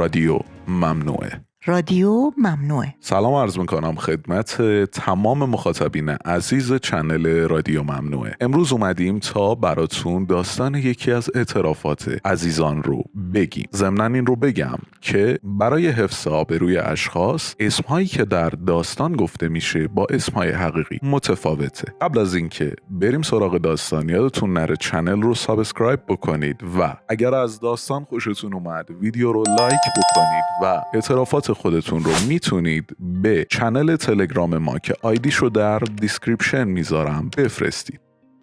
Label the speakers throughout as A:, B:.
A: رادیو ممنوعه.
B: رادیو ممنوعه.
A: سلام عرض میکنم خدمت تمام مخاطبین عزیز چنل رادیو ممنوعه. امروز اومدیم تا براتون داستان یکی از اعترافات عزیزان رو بگیم. ضمناً این رو بگم که برای حفظ آبروی اشخاص اسمهایی که در داستان گفته میشه با اسمهای حقیقی متفاوته. قبل از اینکه بریم سراغ داستان یادتون نره چنل رو سابسکرایب بکنید و اگر از داستان خوشتون اومد ویدیو رو لایک بکنید و اعترافات خودتون رو میتونید به چنل تلگرام ما که آیدیشو در دیسکریپشن میذارم بفرستید.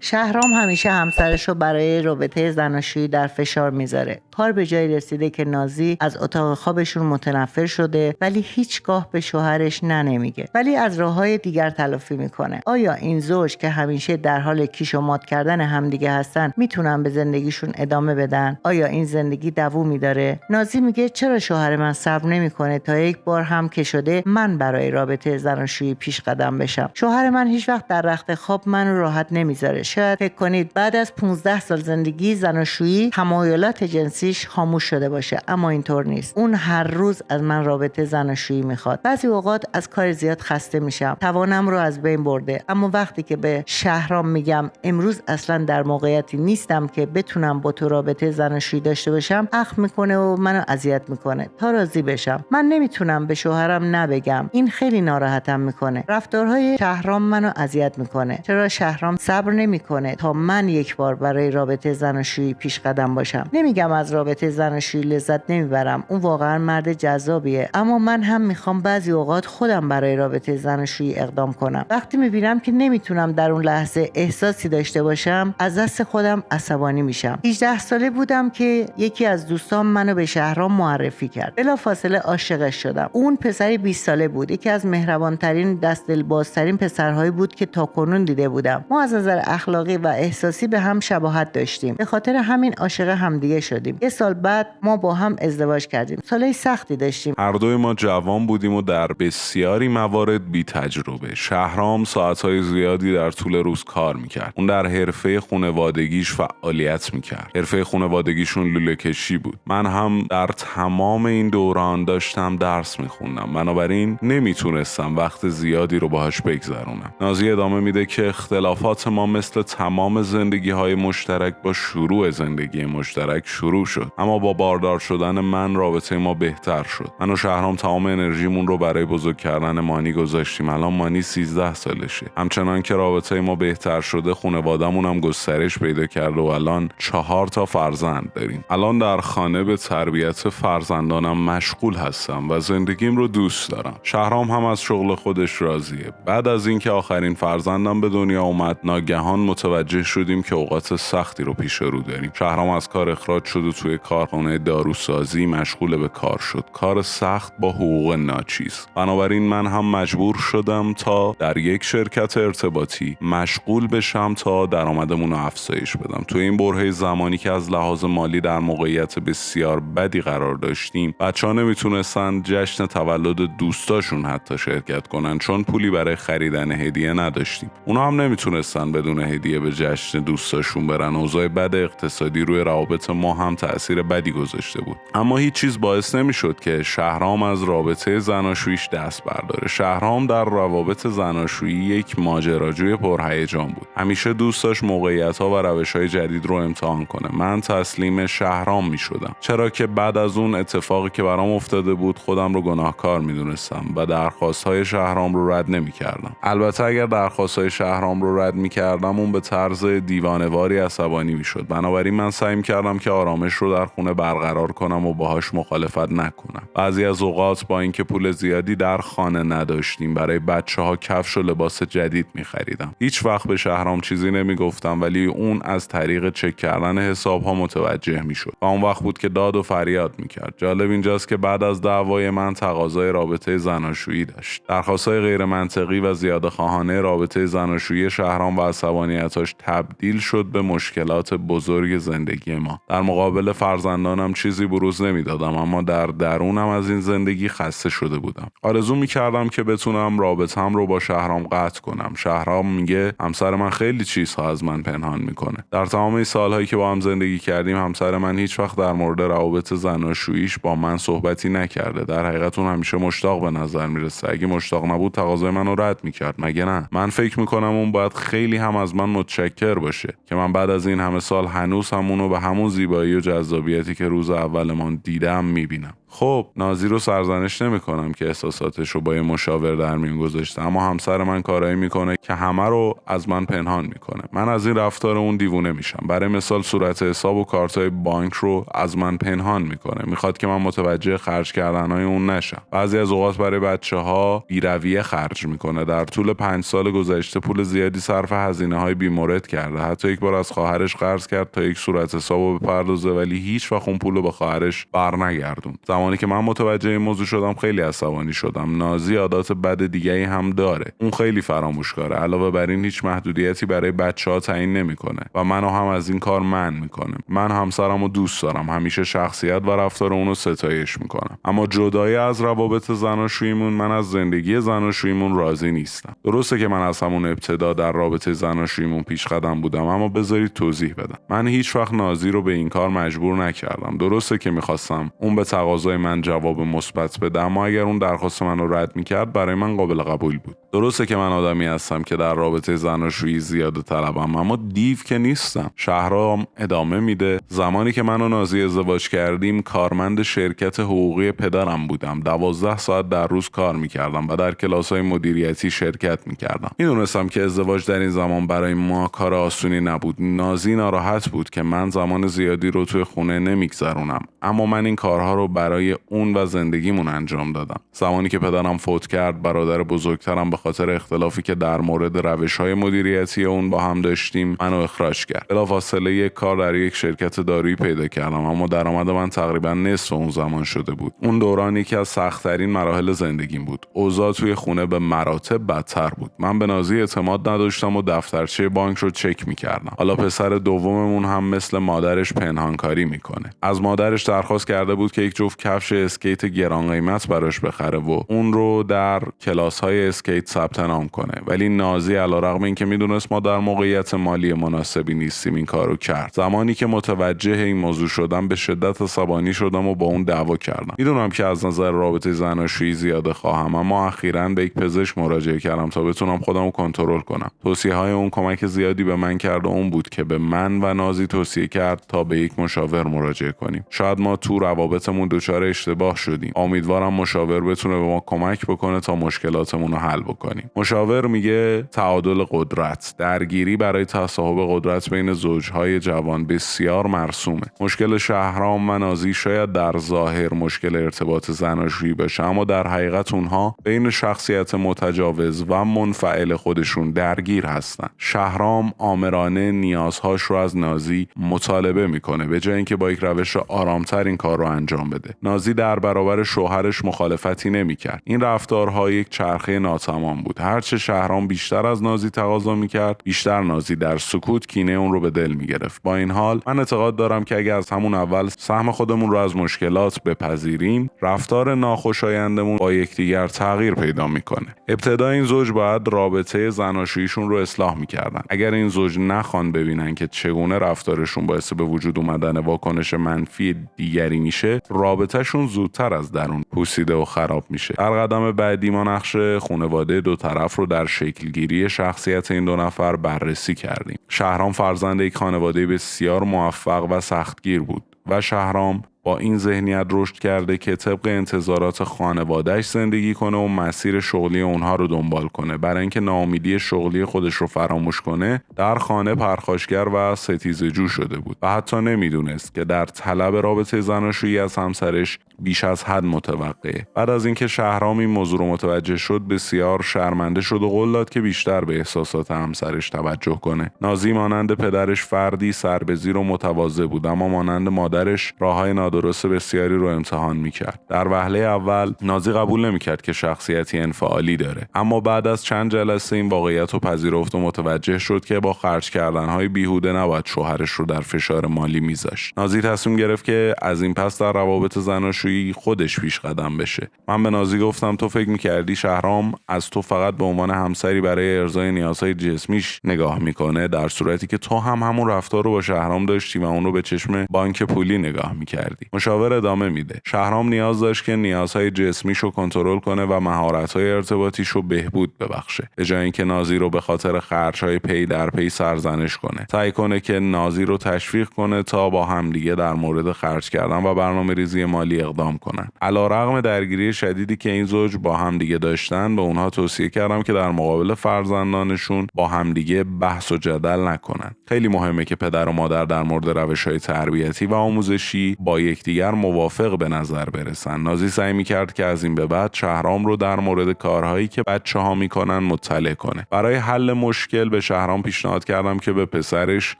B: شهرام همیشه همسرش رو برای رابطه زناشویی در فشار میذاره. کار به جایی رسیده که نازی از اتاق خوابشون متنفر شده ولی هیچگاه به شوهرش نمیگه. ولی از راههای دیگر تلافی میکنه. آیا این زوج که همیشه در حال کیش و مات کردن همدیگه هستن میتونن به زندگیشون ادامه بدن؟ آیا این زندگی دوومی داره؟ نازی میگه چرا شوهر من صبر نمیکنه تا یک بار هم که شده من برای رابطه زناشویی پیش قدم بشم؟ شوهر من هیچ وقت در رخت خواب منو راحت نمیذاره. شاید فکر کنید بعد از 15 سال زندگی زناشویی تمایلات جنسیش خاموش شده باشه، اما اینطور نیست. اون هر روز از من رابطه زناشویی میخواد. بعضی اوقات از کار زیاد خسته میشم، توانم رو از بین برده، اما وقتی که به شهرام میگم امروز اصلا در موقعیتی نیستم که بتونم با تو رابطه زناشویی داشته باشم، اخم میکنه و منو اذیت میکنه تا راضی بشم. من نمیتونم به شوهرم نبگم، این خیلی ناراحتم میکنه. رفتارهای شهرام منو اذیت میکنه. چرا شهرام صبر نمیکنه تا من یک بار برای رابطه زناشویی پیش قدم باشم؟ نمیگم از رابطه زناشویی لذت نمیبرم، اون واقعا مرد جذابیه، اما من هم میخوام بعضی اوقات خودم برای رابطه زناشویی اقدام کنم. وقتی میبینم که نمیتونم در اون لحظه احساسی داشته باشم از دست خودم عصبانی میشم. 18 ساله بودم که یکی از دوستان منو به شهرام معرفی کرد. بلافاصله عاشقش شدم. اون پسری 20 ساله بود، یکی از مهربانترین دست دلبازترین پسرهایی بود که تاکنون دیده بودم. ما از نظر اخلاقی و احساسی به هم شباهت داشتیم. به خاطر همین عاشق همدیگه شدیم. یه سال بعد ما با هم ازدواج کردیم. سالای سختی داشتیم.
A: هر دوی ما جوان بودیم و در بسیاری موارد بی تجربه. شهرام ساعتهای زیادی در طول روز کار میکرد. اون در حرفه خانوادگیش فعالیت میکرد. حرفه خانوادگیشون لوله کشی بود. من هم در تمام این دوران داشتم درس میخوندم. بنابراین نمیتونستم وقت زیادی رو باهاش بگذرونم. نازی ادامه میده که اختلافات ما مثل تمام زندگی‌های مشترک با شروع زندگی مشترک شروع شد، اما با باردار شدن من رابطه ما بهتر شد. من و شهرام تمام انرژیمون رو برای بزرگ کردن مانی گذاشتیم. الان مانی 13 سالشه. همچنان که رابطه ما بهتر شده خانواده‌مون هم گسترش پیدا کرده و الان 4 تا فرزند داریم. الان در خانه به تربیت فرزندانم مشغول هستم و زندگیم رو دوست دارم. شهرام هم از شغل خودش راضیه. بعد از اینکه آخرین فرزندم به دنیا اومد ناگهان متوجه شدیم که اوقات سختی رو پیش رو داریم. شهرام از کار اخراج شد و توی کارخانه داروسازی مشغول به کار شد. کار سخت با حقوق ناچیز. بنابراین من هم مجبور شدم تا در یک شرکت ارتباطی مشغول بشم تا درآمدمون رو افزایش بدم. توی این برهه زمانی که از لحاظ مالی در موقعیت بسیار بدی قرار داشتیم، بچه‌ها نمیتونستن جشن تولد دوستاشون حتی شرکت کنن چون پولی برای خریدن هدیه نداشتیم. اونا هم نمیتونستن بدون هدیه به جشن دوستاشون برن. اوضاع بد اقتصادی روی روابط ما هم تأثیر بدی گذاشته بود. اما هیچ چیز باعث نمیشد که شهرام از رابطه زناشوییش دست برداره. شهرام در روابط زناشویی یک ماجراجوی پرهیجان بود. همیشه دوست داشت موقعیت‌ها و روش‌های جدید رو امتحان کنه. من تسلیم شهرام میشدم، چرا که بعد از اون اتفاقی که برام افتاده بود خودم رو گناهکار میدونستم و درخواست‌های شهرام رو رد نمی‌کردم. البته اگر درخواست‌های شهرام رو رد می‌کردم اون به طرز دیوانه‌واری عصبانی میشد. بنابراین من سعی کردم که آرامش رو در خونه برقرار کنم و باهاش مخالفت نکنم. بعضی از اوقات با اینکه پول زیادی در خانه نداشتیم برای بچه‌ها کفش و لباس جدید می‌خریدم. هیچ وقت به شهرام چیزی نمیگفتم ولی اون از طریق چک کردن حساب‌ها متوجه میشد و اون وقت بود که داد و فریاد میکرد. جالب اینجاست که بعد از دعوای من تقاضای رابطه زناشویی داشت. درخواست‌های غیر منطقی و زیاده خواهانه رابطه زناشویی شهرام و عصبانی عصبانیتاش تبدیل شد به مشکلات بزرگ زندگی ما. در مقابل فرزندانم چیزی بروز نمیدادم، اما در درونم از این زندگی خسته شده بودم. آرزو میکردم که بتونم رابطه‌ام رو با شهرام قطع کنم. شهرام میگه همسر من خیلی چیزها از من پنهان میکنه. در تمام این سالهایی که با هم زندگی کردیم همسر من هیچ وقت در مورد روابط زناشوییش با من صحبتی نکرده. در حقیقت اون همیشه مشتاق به نظر میرسه. اگه مشتاق نبود تقاضای منو رد میکرد، مگه نه؟ من فکر میکنم اون باید خیلی هم از من متشکر باشه که من بعد از این همه سال هنوز همونو به همون زیبایی و جذابیتی که روز اولمان دیدم میبینم. خب نازی رو سرزنش نمی‌کنم که احساساتش رو با یه مشاور در میون گذاشته، اما همسر من کارایی میکنه که همه رو از من پنهان میکنه. من از این رفتار اون دیوونه میشم. برای مثال صورت حساب و کارتای بانک رو از من پنهان میکنه. میخواد که من متوجه خرج کردنهای اون نشم. بعضی از اوقات برای بچه‌ها بی‌رویه خرج میکنه. در طول 5 سال گذشته پول زیادی صرف هزینه‌های بی‌مورد کرده. حتی یک بار از خواهرش قرض کرد تا یک صورت حسابو بپردازه، ولی هیچ وقت اون پولو به خواهرش برنگردوند. زمانی که من متوجه این موضوع شدم خیلی عصبانی شدم. نازی عادات بد دیگه‌ای هم داره. اون خیلی فراموشکاره. علاوه بر این هیچ محدودیتی برای بچه‌ها تعیین نمیکنه و منو هم از این کار منع میکنه. من همسرمو دوست دارم. همیشه شخصیت و رفتار اونو ستایش میکنم. اما جدای از روابط زناشوییمون من از زندگی زناشوییمون راضی نیستم. درسته که من از همون ابتدا در رابطه زناشوییمون پیش قدم بودم، اما بذارید توضیح بدم. من هیچ وقت نازی رو به این کار مجبور نکردم. درسته که میخواستم اون به تقاضای من جواب مثبت بده، اما اگر اون درخواست من رو رد میکرد برای من قابل قبول بود. درسته که من آدمی هستم که در رابطه زناشویی زیاده طلبم، اما دیو که نیستم. شهرام ادامه میده: زمانی که من و نازی ازدواج کردیم کارمند شرکت حقوقی پدرم بودم. 12 ساعت در روز کار میکردم و در کلاس‌های مدیریتی شرکت میکردم. میدونستم که ازدواج در این زمان برای ما کار آسونی نبود. نازی ناراحت بود که من زمان زیادی رو توی خونه نمیگذرونم، اما من این کارها رو برای اون و زندگیمون انجام دادم. زمانی که پدرم فوت کرد برادر بزرگترم به خاطر اختلافی که در مورد روش‌های مدیریتی اون با هم داشتیم منو اخراج کرد. بلافاصله یک کار در یک شرکت دارویی پیدا کردم، اما درآمد من تقریبا نصف اون زمان شده بود. اون دوران یکی از سخت‌ترین مراحل زندگیم بود. اوضاع توی خونه به مراتب بدتر بود. من به نازی اعتماد نداشتم و دفترچه بانک رو چک می‌کردم. حالا پسر دوممون هم مثل مادرش پنهانکاری میکنه. از مادرش درخواست کرده بود که یک جفت کفش اسکیت گران قیمت براش بخره و اون رو در کلاس‌های اسکیت ثبت نام کنه، ولی نازی علیرغم اینکه میدونست ما در موقعیت مالی مناسبی نیستیم این کارو کرد. زمانی که متوجه این موضوع شدم به شدت عصبانی شدم و با اون دعوا کردم. میدونم که از نظر رابطه زناشویی زیاده خواهم، اما اخیراً به یک پزشک مراجعه کردم تا بتونم خودم رو کنترل کنم. توصیه‌های اون کمک زیادی به من کرد و اون بود که به من و نازی توصیه کرد تا به یک مشاور مراجعه کنیم. شاید ما تو روابطمون دچار اشتباه شدیم. امیدوارم مشاور بتونه به ما کمک بکنه تا مشکلاتمون رو حل بکنیم. مشاور میگه تعادل قدرت، درگیری برای تصاحب قدرت بین زوجهای جوان بسیار مرسومه. مشکل شهرام و نازی شاید در ظاهر مشکل ارتباط زناشویی باشه، اما در حقیقت اونها بین شخصیت متجاوز و منفعل خودشون درگیر هستن. شهرام آمرانه نیازهاش رو از نازی مطالبه میکنه به جای اینکه با یک روش آرامتر این کار رو انجام بده. نازی در برابر شوهرش مخالفتی نمیکرد. این رفتارها یک چرخه ناتمام بود. هرچه شهرام بیشتر از نازی تقاضا میکرد، بیشتر نازی در سکوت کینه اون رو به دل میگرفت. با این حال من اعتقاد دارم که اگر از همون اول سهم خودمون رو از مشکلات بپذیریم، رفتار ناخوشایندمون با یکدیگر تغییر پیدا میکنه. ابتدا این زوج باید رابطه زناشوییشون رو اصلاح میکردن. اگر این زوج نخوان ببینن که چگونه رفتارشون باعث به وجود اومدن واکنش منفی دیگری میشه، رابطهشون زودتر از درون پوسیده و خراب میشه. در قدم بعدی ما نقش خانواده دو طرف رو در شکلگیری شخصیت این دو نفر بررسی کردیم. شهرام فرزند یک خانواده بسیار موفق و سختگیر بود و شهرام با این ذهنیت رشد کرده که طبق انتظارات خانواده‌اش زندگی کنه و مسیر شغلی اونها رو دنبال کنه. برای اینکه ناامیدی شغلی خودش رو فراموش کنه، در خانه پرخاشگر و ستیزجو شده بود و حتی نمیدونست که در طلب رابطه زناشویی از همسرش بیش از حد متوقعه. بعد از اینکه شهرام این موضوع رو متوجه شد، بسیار شرمنده شد و قول داد که بیشتر به احساسات همسرش توجه کنه. نازی مانند پدرش فردی سربزیر و متواضع بود، اما مانند مادرش راههای نادرست بسیاری رو امتحان میکرد. در وهله اول نازی قبول نمیکرد که شخصیتی انفعالی داره، اما بعد از چند جلسه این واقعیت رو پذیرفت و متوجه شد که با خرج کردنهای بیهوده نباید شوهرش رو در فشار مالی میذاشت. نازی تصمیم گرفت که از این پس در روابط زناشویی خودش پیش قدم بشه. من به نازی گفتم تو فکر میکردی شهرام از تو فقط به عنوان همسری برای ارضای نیازهای جسمیش نگاه میکنه، در صورتی که تو هم همون رفتار رو با شهرام داشتی و اون رو به چشم بانک پولی نگاه میکردی. مشاور ادامه میده شهرام نیاز داشت که نیازهای جسمیشو کنترل کنه و مهارت‌های ارتباطیشو بهبود ببخشه، به جای اینکه نازی رو به خاطر خرج‌های پی در پی سرزنش کنه. سعی کنه که نازی رو تشویق کنه تا با همدیگه در مورد خرج کردن و برنامه‌ریزی مالی اقدام کنن. علیرغم درگیری شدیدی که این زوج با همدیگه داشتن، به اونها توصیه کردم که در مقابل فرزندانشون با همدیگه بحث و جدل نکنن. خیلی مهمه که پدر و مادر در مورد روش‌های تربیتی و آموزشی با یکدیگر موافق به نظر برسن. نازی سعی می‌کرد که از این به بعد شهرام رو در مورد کارهایی که بچه‌ها میکنن مطلع کنه. برای حل مشکل به شهرام پیشنهاد کردم که به پسرش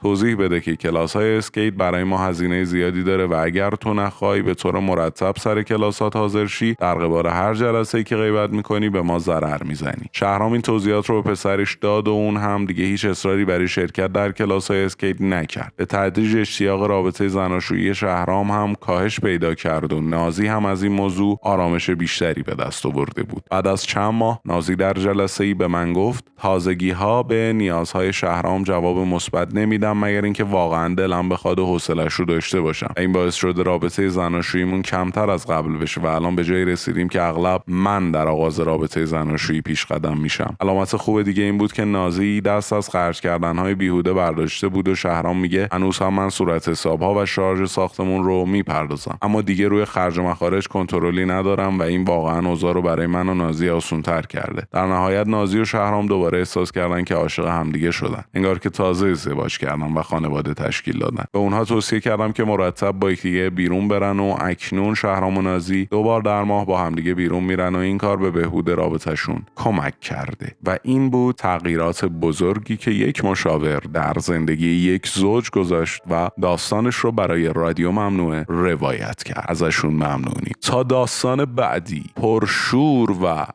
A: توضیح بده که کلاس‌های اسکیت برای ما هزینه زیادی داره و اگر تو نخوای به طور مرتب سر کلاسات حاضر شی، در قبال هر جلسه‌ای که غیبت میکنی به ما ضرر میزنی. شهرام این توضیحات رو به پسرش داد و اون هم دیگه هیچ اصراری برای شرکت در کلاس‌های اسکیت نکرد. به تدریج اشتیاق رابطه زناشویی شهرام هم کاهش پیدا کرد و نازی هم از این موضوع آرامش بیشتری به دست آورده بود. بعد از چند ماه نازی در جلسه‌ای به من گفت تازگی‌ها به نیازهای شهرام جواب مثبت نمیدم مگر اینکه واقعا دلم بخواد و حوصله‌اش رو داشته باشم. این باعث شده رابطه زناشوییمون کمتر از قبل بشه و الان به جای رسیدیم که اغلب من در آغاز رابطه زناشویی پیش قدم میشم. علامت خوب دیگه این بود که نازی دست از خرج کردن‌های بیهوده برداشته بود و شهرام میگه هنوز هم من صورت حساب‌ها و شارژ ساختمون رو میپردازم، اما دیگه روی خرج و مخارج کنترلی ندارم و این واقعا اوضاع رو برای من و نازی آسان‌تر کرده. در نهایت نازی و شهرام دوباره احساس کردن که عاشق همدیگه شدن، انگار که تازه ازدواج کردن و خانواده تشکیل دادن. به اونها توصیه کردم که مرتب با یکدیگه بیرون برن و اکنون شهرام و نازی 2 بار در ماه با همدیگه بیرون میرن و این کار به بهبود رابطه‌شون کمک کرده. و این بود تغییرات بزرگی که یک مشاور در زندگی یک زوج گذاشت و داستانش رو برای رادیو ممنوعه روایت کرد. ازشون ممنونیم. تا داستان بعدی پرشور و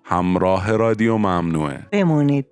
A: همراه رادیو ممنوعه
B: بمونید.